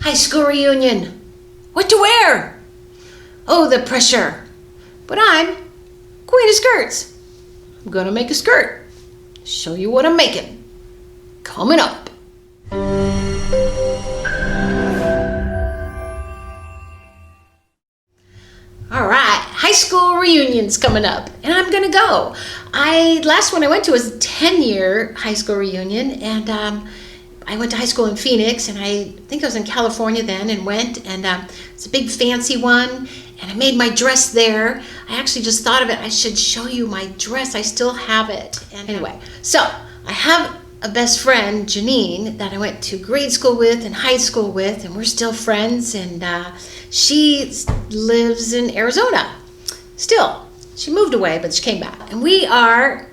High school reunion. What to wear? Oh, the pressure. But I'm Queen of Skirts. I'm gonna make a skirt. Show you what I'm making. Coming up. All right, high school reunion's coming up, and I'm gonna go. Last one I went to was a 10-year high school reunion, and I went to high school in Phoenix, and I think I was in California then, and went, and it's a big fancy one, and I made my dress there. I actually just thought of it. I should show you my dress. I still have it. And anyway, so I have a best friend, Janine, that I went to grade school with and high school with, and we're still friends, and she lives in Arizona still. She moved away, but she came back, and we are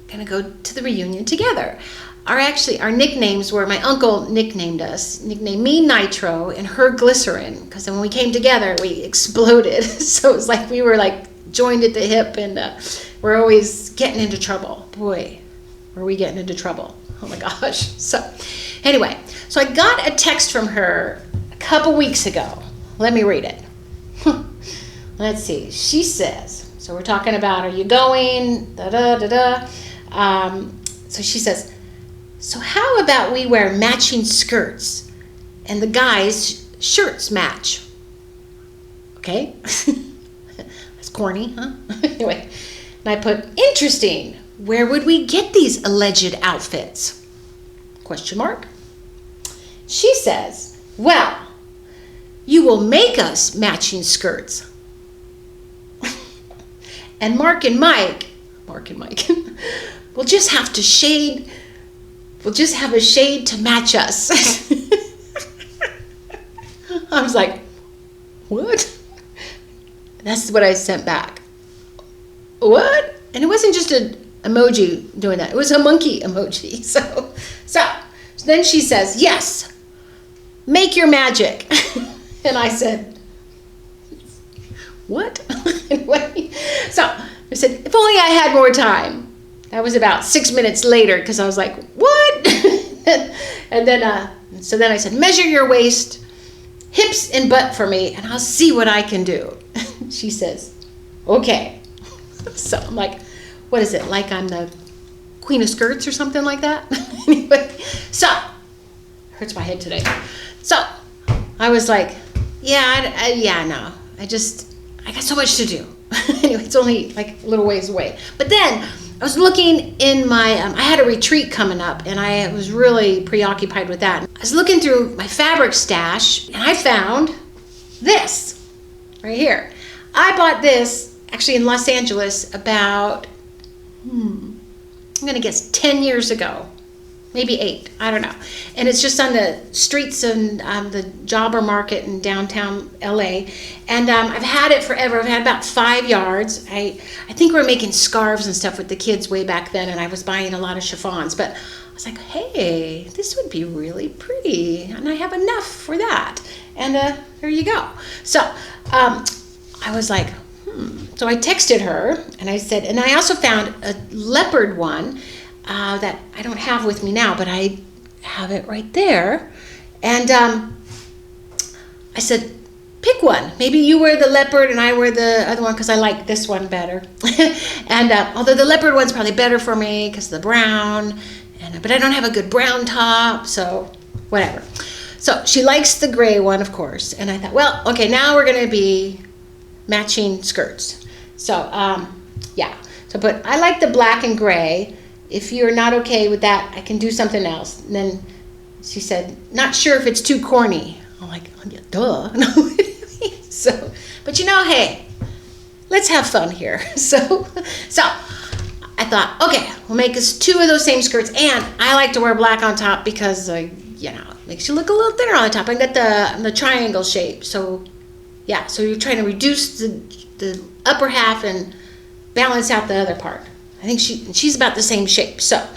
gonna go to the reunion together. Our nicknames were, my uncle nicknamed me Nitro and her Glycerin, because when we came together we exploded. So it was like we were like joined at the hip, and we're always getting into trouble. Boy, were we getting into trouble. Oh my gosh. So anyway, so I got a text from her a couple weeks ago. Let me read it. Let's see. She says, so we're talking about, are you going? So she says, so how about we wear matching skirts and the guys' shirts match? Okay. That's corny, huh? Anyway, and I put, interesting. Where would we get these alleged outfits? Question mark. She says, well, you will make us matching skirts. And Mark and Mike, we'll just have a shade to match us. I was like, what? That's what I sent back. What? And it wasn't just an emoji doing that. It was a monkey emoji. So then she says, yes, make your magic. And I said, what? Anyway, so I said, if only I had more time. That was about 6 minutes later, because I was like, what? And then, so then I said, measure your waist, hips and butt for me, and I'll see what I can do. She says, okay. So I'm like, what is it? Like I'm the Queen of Skirts or something like that? Anyway, so, hurts my head today. So I was like, no. I got so much to do. Anyway, it's only like a little ways away. But then I was looking in my, I had a retreat coming up, and I was really preoccupied with that. I was looking through my fabric stash, and I found this right here. I bought this actually in Los Angeles about, I'm gonna guess 10 years ago. Maybe 8, I don't know. And it's just on the streets and the jobber market in downtown LA. And I've had it forever. I've had about 5 yards. I think we were making scarves and stuff with the kids way back then, and I was buying a lot of chiffons. But I was like, hey, this would be really pretty. And I have enough for that. And there you go. So I was like, So I texted her, and I said, and I also found a leopard one that I don't have with me now, but I have it right there. And I said, pick one. Maybe you wear the leopard and I wear the other one, because I like this one better. And although the leopard one's probably better for me because of the brown, but I don't have a good brown top, so whatever. So she likes the gray one, of course. And I thought, well, okay, now we're going to be matching skirts. So, yeah. So, but I like the black and gray. If you're not okay with that, I can do something else. And then she said, not sure if it's too corny. I'm like, oh, yeah, duh. So, but hey, let's have fun here. So I thought, okay, we'll make us 2 of those same skirts. And I like to wear black on top because, it makes you look a little thinner on the top. I got the triangle shape. So, yeah, so you're trying to reduce the upper half and balance out the other part. I think she's about the same shape. So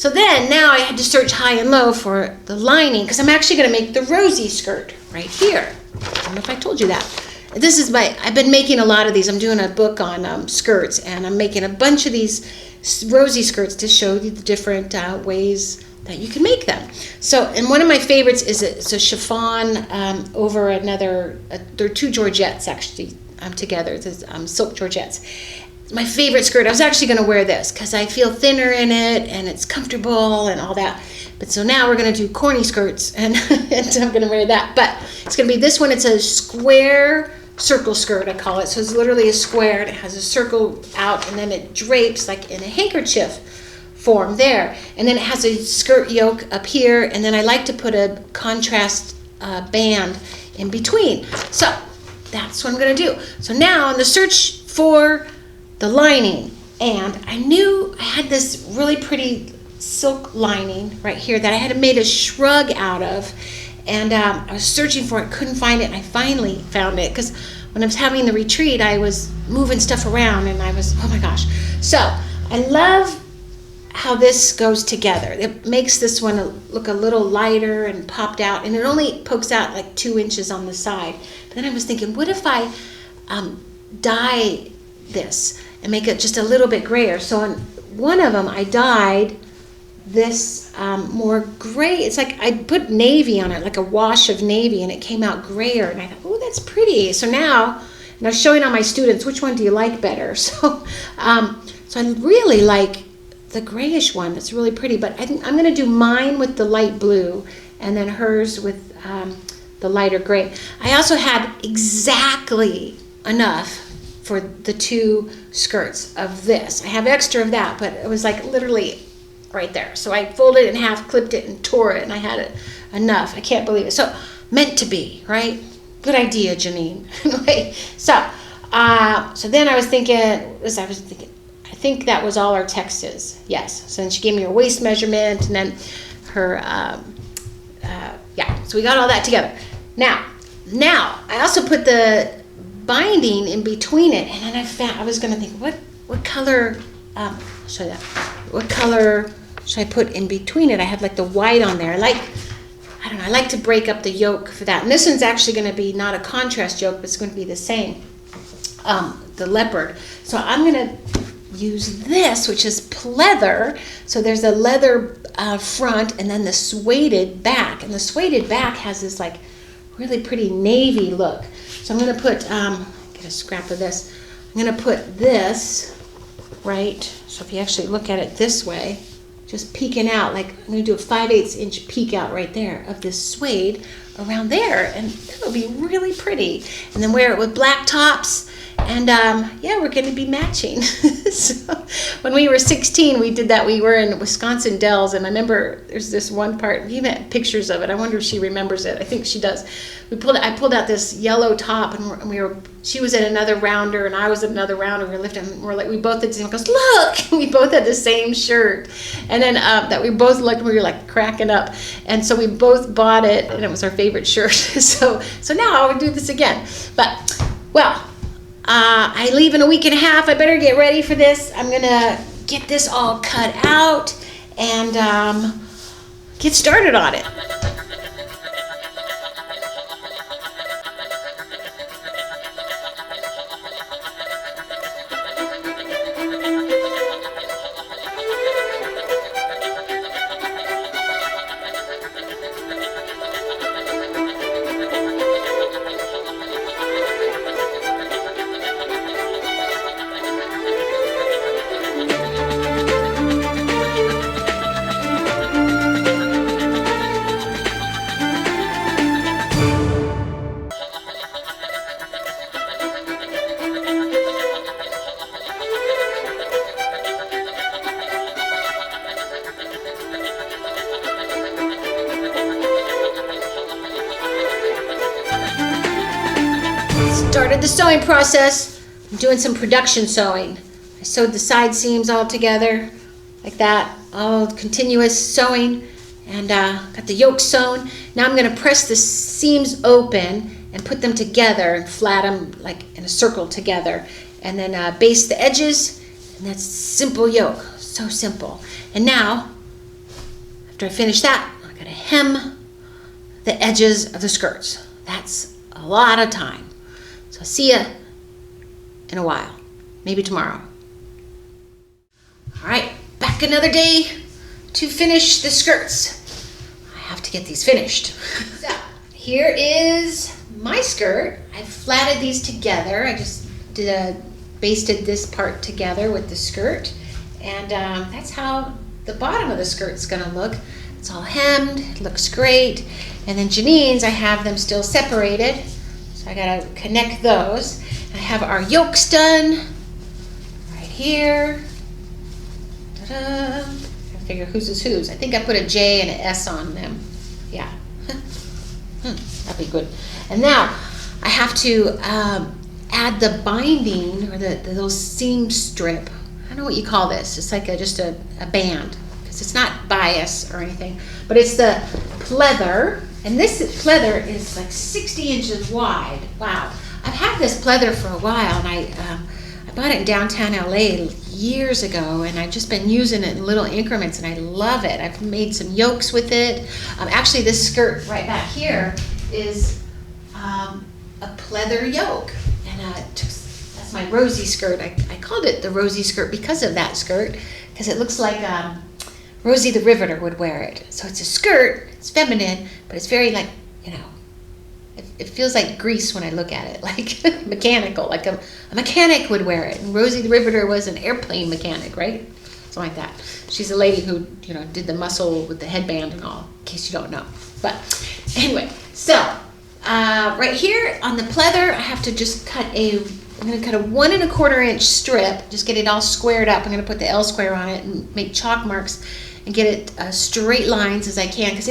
then now I had to search high and low for the lining, because I'm actually going to make the rosy skirt right here. I don't know if I told you that. This is I've been making a lot of these. I'm doing a book on skirts, and I'm making a bunch of these rosy skirts to show you the different ways that you can make them. So, and one of my favorites is it's a chiffon over another, there are two georgettes actually together. It's silk georgettes. My favorite skirt. I was actually going to wear this because I feel thinner in it and it's comfortable and all that. But so now we're going to do corny skirts and, and I'm going to wear that. But it's going to be this one. It's a square circle skirt, I call it. So it's literally a square and it has a circle out and then it drapes like in a handkerchief form there. And then it has a skirt yoke up here, and then I like to put a contrast band in between. So that's what I'm going to do. So now in the search for the lining, and I knew I had this really pretty silk lining right here that I had made a shrug out of, and I was searching for it, couldn't find it, and I finally found it because when I was having the retreat I was moving stuff around and I was, oh my gosh. So I love how this goes together. It makes this one look a little lighter and popped out, and it only pokes out like 2 inches on the side. But then I was thinking, what if I dye this and make it just a little bit grayer? So on one of them I dyed this more gray. It's like I put navy on it, like a wash of navy, and it came out grayer, and I thought, oh, that's pretty. So now, and I was showing all my students, which one do you like better? So so I really like the grayish one. It's really pretty, but I'm going to do mine with the light blue and then hers with the lighter gray. I also had exactly enough for the 2 skirts of this. I have extra of that, but it was like literally right there. So I folded it in half, clipped it, and tore it, and I had it enough. I can't believe it. So meant to be, right? Good idea, Janine. Anyway, so then I was thinking, I think that was all our text is. Yes. So then she gave me her waist measurement, and then her, yeah. So we got all that together. Now I also put the binding in between it, and then I was going to think, what color? I'll show you that. What color should I put in between it? I have like the white on there. I don't know. I like to break up the yoke for that. And this one's actually going to be not a contrast yoke, but it's going to be the same. The leopard. So I'm going to use this, which is pleather. So there's a leather front and then the suede back. And the suede back has this like really pretty navy look. So I'm going to put, get a scrap of this. I'm going to put this, right? So if you actually look at it this way, just peeking out, like I'm going to do a 5/8 inch peek out right there of this suede around there. And it'll be really pretty. And then wear it with black tops. And yeah, we're going to be matching. So when we were 16, we did that. We were in Wisconsin Dells, and I remember there's this one part. We even had pictures of it. I wonder if she remembers it. I think she does. I pulled out this yellow top, and she was at another rounder, and I was at another rounder. We were lifting, and we both did the same. Goes, look, we both had the same shirt, and then that we both looked, and we were like cracking up, and so we both bought it, and it was our favorite shirt. So now I would do this again, but well. I leave in a week and a half. I better get ready for this. I'm going to get this all cut out and get started on it. Started the sewing process. I'm doing some production sewing. I sewed the side seams all together like that, all continuous sewing, and got the yoke sewn. Now I'm going to press the seams open and put them together and flat them like in a circle together, and then baste the edges, and that's simple yoke. So simple. And now, after I finish that, I'm going to hem the edges of the skirts. That's a lot of time. So I'll see you in a while, maybe tomorrow. All right, back another day to finish the skirts. I have to get these finished. So here is my skirt. I flatted these together. I just basted this part together with the skirt, and that's how the bottom of the skirt's gonna look. It's all hemmed, it looks great. And then Janine's, I have them still separated, so I gotta connect those. I have our yokes done right here. Ta-da! I figure whose is whose. I think I put a J and an S on them. Yeah, that'd be good. And now I have to add the binding, or the little seam strip. I don't know what you call this. It's like just a band, because it's not bias or anything, but it's the pleather. And this pleather is like 60 inches wide. Wow. I've had this pleather for a while, and I bought it in downtown LA years ago, and I've just been using it in little increments, and I love it. I've made some yokes with it. Actually, this skirt right back here is a pleather yoke, and that's my rosy skirt. I called it the rosy skirt because of that skirt, because it looks like Rosie the Riveter would wear it. So it's a skirt, it's feminine, but it's very like, it feels like grease when I look at it, like mechanical, like a mechanic would wear it. And Rosie the Riveter was an airplane mechanic, right? Something like that. She's a lady who, did the muscle with the headband and all, in case you don't know. But anyway, so right here on the pleather, I have to just I'm going to cut a 1 1/4 inch strip, just get it all squared up. I'm going to put the L square on it and make chalk marks and get it straight lines as I can, because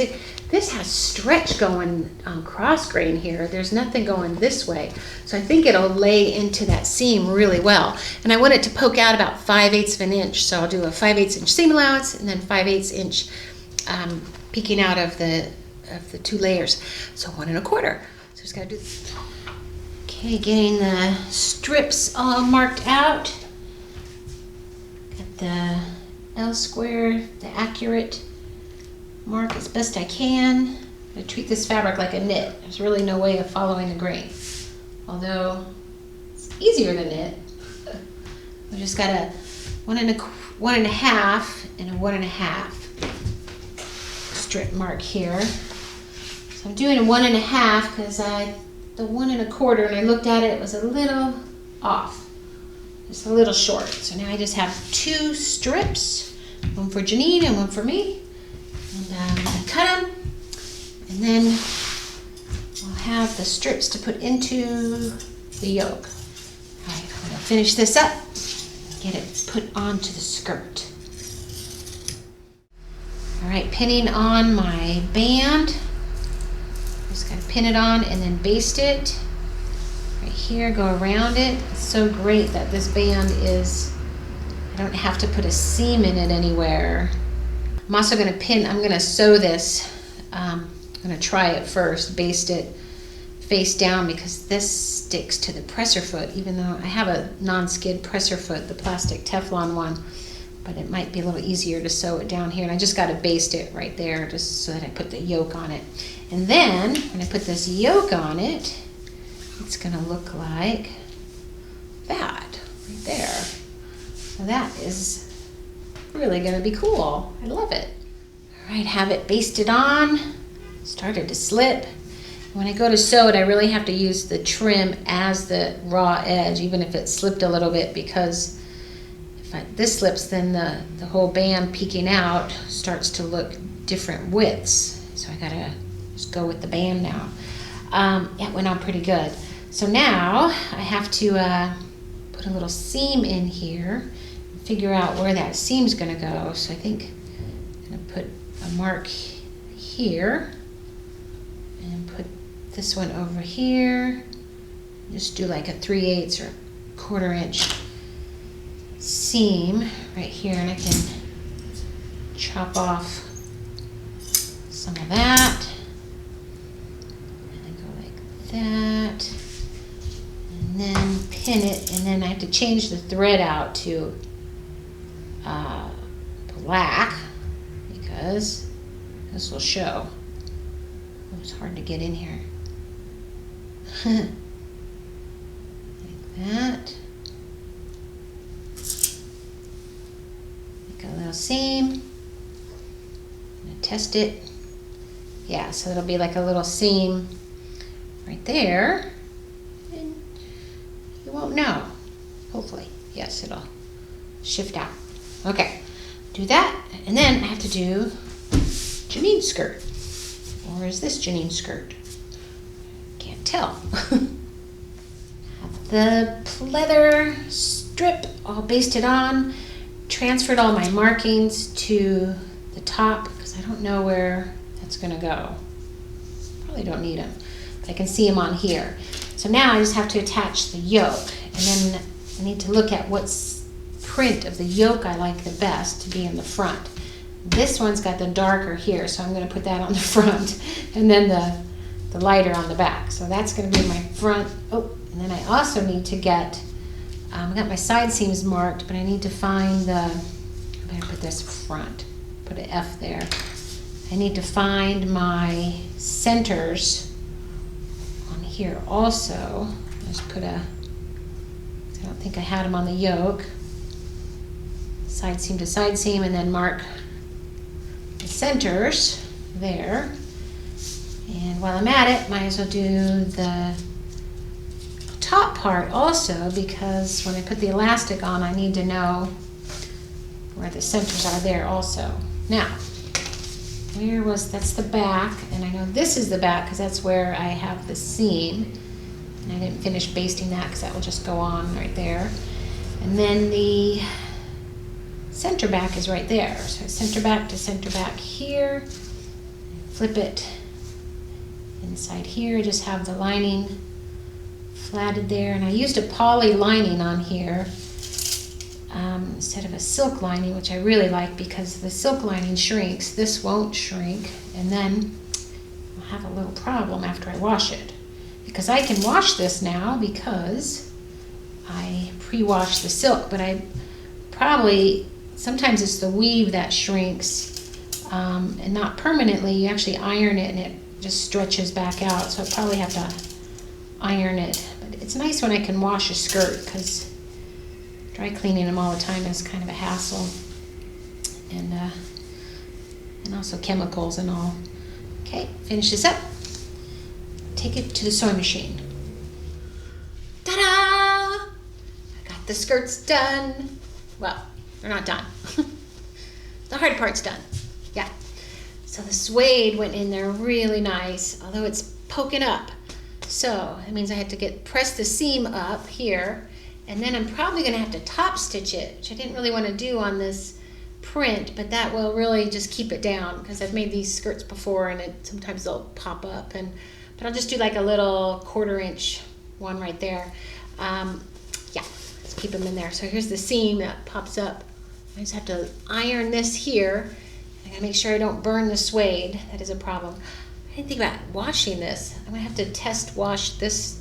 this has stretch going on cross grain here. There's nothing going this way. So I think it'll lay into that seam really well. And I want it to poke out about 5/8 of an inch. So I'll do a 5/8 inch seam allowance, and then 5/8 inch peeking out of the 2 layers. So 1 1/4. So just gotta do this. Okay, getting the strips all marked out. Got the L square, the accurate mark as best I can. I treat this fabric like a knit. There's really no way of following the grain, although it's easier to knit. We just got a 1 1/2 and a 1 1/2 strip mark here. So I'm doing a 1 1/2 because the 1 1/4, and I looked at it, it was a little off, just a little short. So now I just have 2 strips, one for Janine and one for me. And I'm going to cut them, and then we'll have the strips to put into the yoke. All right, I'm going to finish this up, get it put onto the skirt. All right, pinning on my band. Just got to pin it on and then baste it. Right here, go around it. It's so great that this band I don't have to put a seam in it anywhere. I'm also going to I'm going to sew this. I'm going to try it first, baste it face down, because this sticks to the presser foot, even though I have a non-skid presser foot, the plastic Teflon one, but it might be a little easier to sew it down here. And I just got to baste it right there, just so that I put the yoke on it. And then when I put this yoke on it, it's going to look like that right there. So that is really going to be cool. I love it. All right, have it basted on. Started to slip. When I go to sew it, I really have to use the trim as the raw edge, even if it slipped a little bit, because if this slips, then the whole band peeking out starts to look different widths. So I gotta just go with the band now. It went on pretty good. So now I have to put a little seam in here, figure out where that seam's going to go. So I think I'm going to put a mark here and put this one over here. Just do like a 3/8 or 1/4 inch seam right here, and I can chop off some of that and go like that, and then pin it, and then I have to change the thread out to black, because this will show. Oh, it's hard to get in here. Like that. Make a little seam. test it. Yeah, so it'll be like a little seam right there. And you won't know, hopefully. Yes, it'll shift out. Okay, do that. And then I have to do Janine's skirt. Or is this Janine's skirt? Can't tell. The pleather strip all basted on. Transferred all my markings to the top because I don't know where that's gonna go. Probably don't need them, but I can see them on here. So now I just have to attach the yoke, and then I need to look at what print of the yoke I like the best to be in the front. This one's got the darker here, so I'm gonna put that on the front, and then the lighter on the back. So that's gonna be my front. Oh, and then I also need to get, I got my side seams marked, but I need to find the, I'm gonna put this front, put an F there. I need to find my centers on here also. Just put a, I don't think I had them on the yoke. Side seam to side seam, and then mark the centers there. And while I'm at it, might as well do the top part also, because when I put the elastic on, I need to know where the centers are there also. Now, that's the back, and I know this is the back because that's where I have the seam, and I didn't finish basting that because that will just go on right there. And then the center back is right there, so center back to center back here, flip it inside here, just have the lining flatted there, and I used a poly lining on here instead of a silk lining, which I really like because the silk lining shrinks. This won't shrink, and then I'll have a little problem after I wash it, because I can wash this now because I pre-washed the silk, but I probably, sometimes it's the weave that shrinks, and not permanently. You actually iron it and it just stretches back out, so I probably have to iron it. But it's nice when I can wash a skirt, because dry cleaning them all the time is kind of a hassle, and also chemicals and all. Okay, finish this up, take it to the sewing machine. Ta-da! I got the skirts done. Well, they're not done. The hard part's done. Yeah. So the suede went in there really nice, although it's poking up. So it means I had to press the seam up here, and then I'm probably gonna have to top stitch it, which I didn't really want to do on this print, but that will really just keep it down, because I've made these skirts before and sometimes they'll pop up, but I'll just do like a little 1/4 inch one right there. Yeah, let's keep them in there. So here's the seam that pops up. I just have to iron this here. I gotta make sure I don't burn the suede. That is a problem. I didn't think about washing this. I'm gonna have to test wash this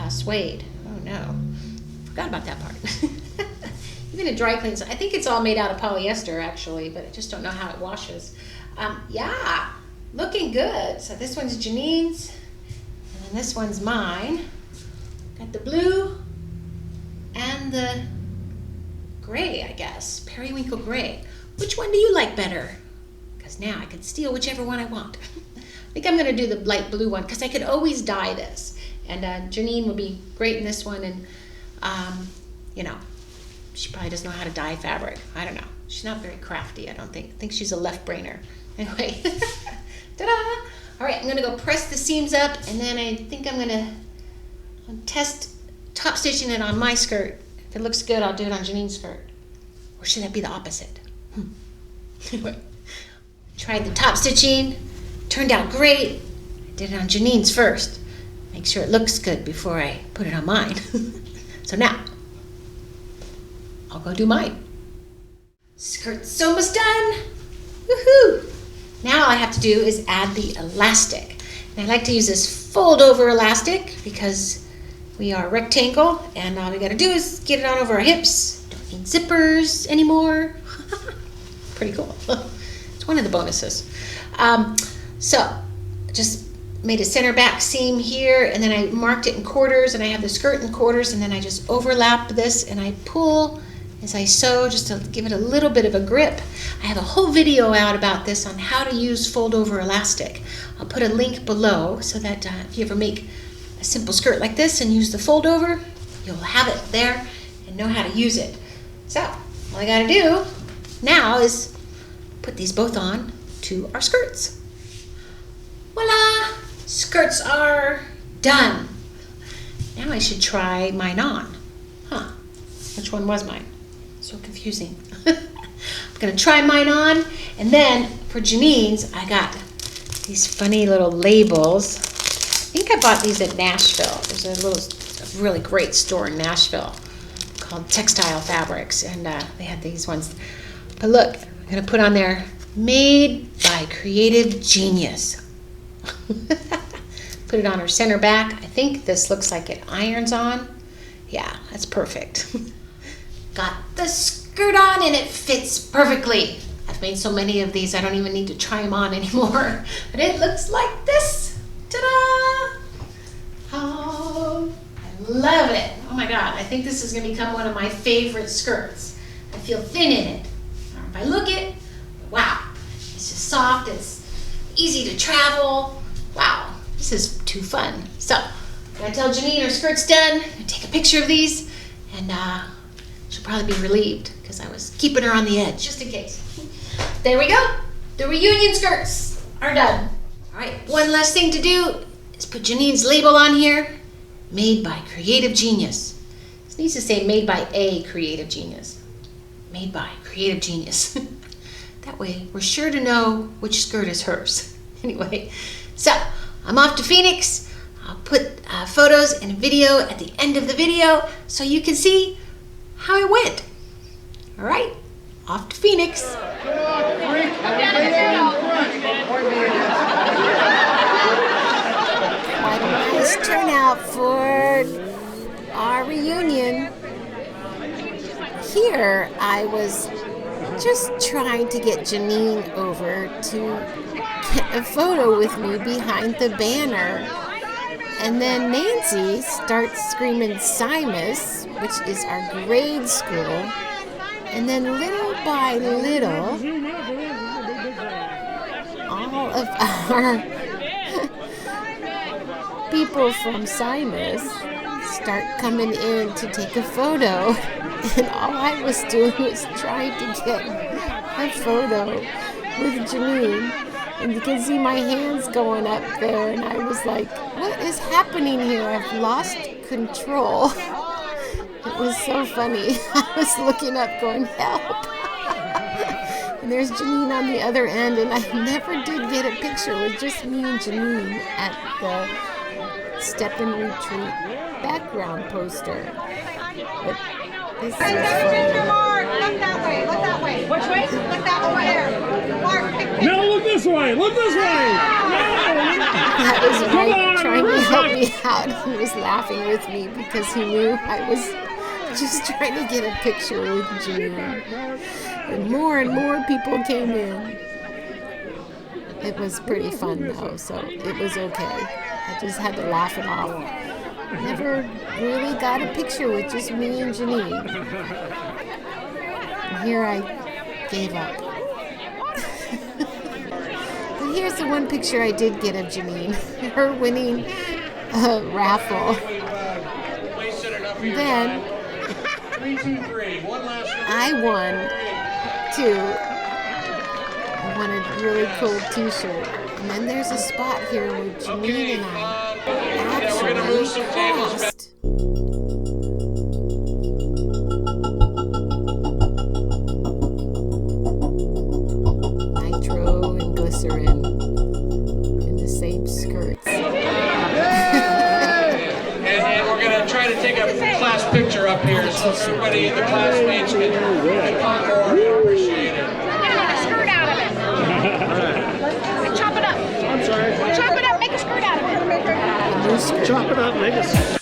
suede. Oh no, forgot about that part. Even a dry clean, I think it's all made out of polyester actually, but I just don't know how it washes. Yeah, looking good. So this one's Janine's, and then this one's mine. Got the blue and the gray, I guess, periwinkle gray. Which one do you like better? Because now I can steal whichever one I want. I think I'm gonna do the light blue one, because I could always dye this, and Janine would be great in this one, and you know, she probably doesn't know how to dye fabric. I don't know. She's not very crafty, I don't think. I think she's a left brainer. Anyway, ta-da! All right, I'm gonna go press the seams up, and then I think I'm gonna test top stitching it on my skirt. If it looks good, I'll do it on Janine's skirt. Or should that be the opposite? Anyway, tried the top stitching, turned out great. I did it on Janine's first. Make sure it looks good before I put it on mine. So now, I'll go do mine. Skirt's almost done. Woohoo! Now all I have to do is add the elastic. And I like to use this fold over elastic because we are rectangle, and all we gotta do is get it on over our hips. Don't need zippers anymore. Pretty cool. It's one of the bonuses. So just made a center back seam here, and then I marked it in quarters, and I have the skirt in quarters, and then I just overlap this and I pull as I sew, just to give it a little bit of a grip. I have a whole video out about this on how to use fold over elastic. I'll put a link below so that if you ever make a simple skirt like this and use the fold over, you'll have it there and know how to use it. So all I gotta do now is put these both on to our skirts. Voila! Skirts are done. Now I should try mine on. Huh, which one was mine? So confusing. I'm gonna try mine on, and then for Janine's, I got these funny little labels. I think I bought these at Nashville. There's a really great store in Nashville called Textile Fabrics, and they had these ones. But look, I'm gonna put on there, made by creative genius. Put it on her center back. I think this looks like it irons on. Yeah, that's perfect. Got the skirt on and it fits perfectly. I've made so many of these I don't even need to try them on anymore. But it looks like this. Ta-da! Oh, I love it. Oh my God, I think this is gonna become one of my favorite skirts. I feel thin in it. If I look it, wow. It's just soft, it's easy to travel. Wow, this is too fun. So, I'm gonna tell Janine her skirt's done. I'm gonna take a picture of these, and she'll probably be relieved because I was keeping her on the edge just in case. There we go. The reunion skirts are done. All right, one last thing to do is put Janine's label on here. Made by creative genius. This needs to say made by a creative genius. Made by creative genius. That way we're sure to know which skirt is hers. Anyway, so I'm off to Phoenix. I'll put photos and a video at the end of the video so you can see how it went. All right, off to Phoenix. Quite a nice turnout for our reunion. Here I was just trying to get Janine over to get a photo with me behind the banner. And then Nancy starts screaming Simus, which is our grade school. And then little by little, all of our people from Simus start coming in to take a photo. And all I was doing was trying to get a photo with Janine. And you can see my hands going up there, and I was like, what is happening here? I've lost control. It was so funny. I was looking up going, help. And there's Janine on the other end, and I never did get a picture with just me and Janine at the Step and Retreat background poster. But this is funny. Mark, look that way, look that way. Which way? Look that over there. Mark, pick. No, look this way, look this way. That was Mike trying to help me out. He was laughing with me because he knew I was just trying to get a picture with Janine. And more people came in. It was pretty fun though, so it was okay. I just had to laugh it off. Never really got a picture with just me and Janine. And here I gave up. But here's the one picture I did get of Janine. Her winning a raffle. And then I won too. I won a really cool t-shirt. And then there's a spot here where Janine and I actually crossed. Nitro and glycerin in the same skirts. And we're going to try to take a class picture up here so everybody in the classmates can talk more and appreciate it. Make a skirt out of it. Chop it up. I'm sorry. Chop it up, make a skirt out of it. Chop it up, make it.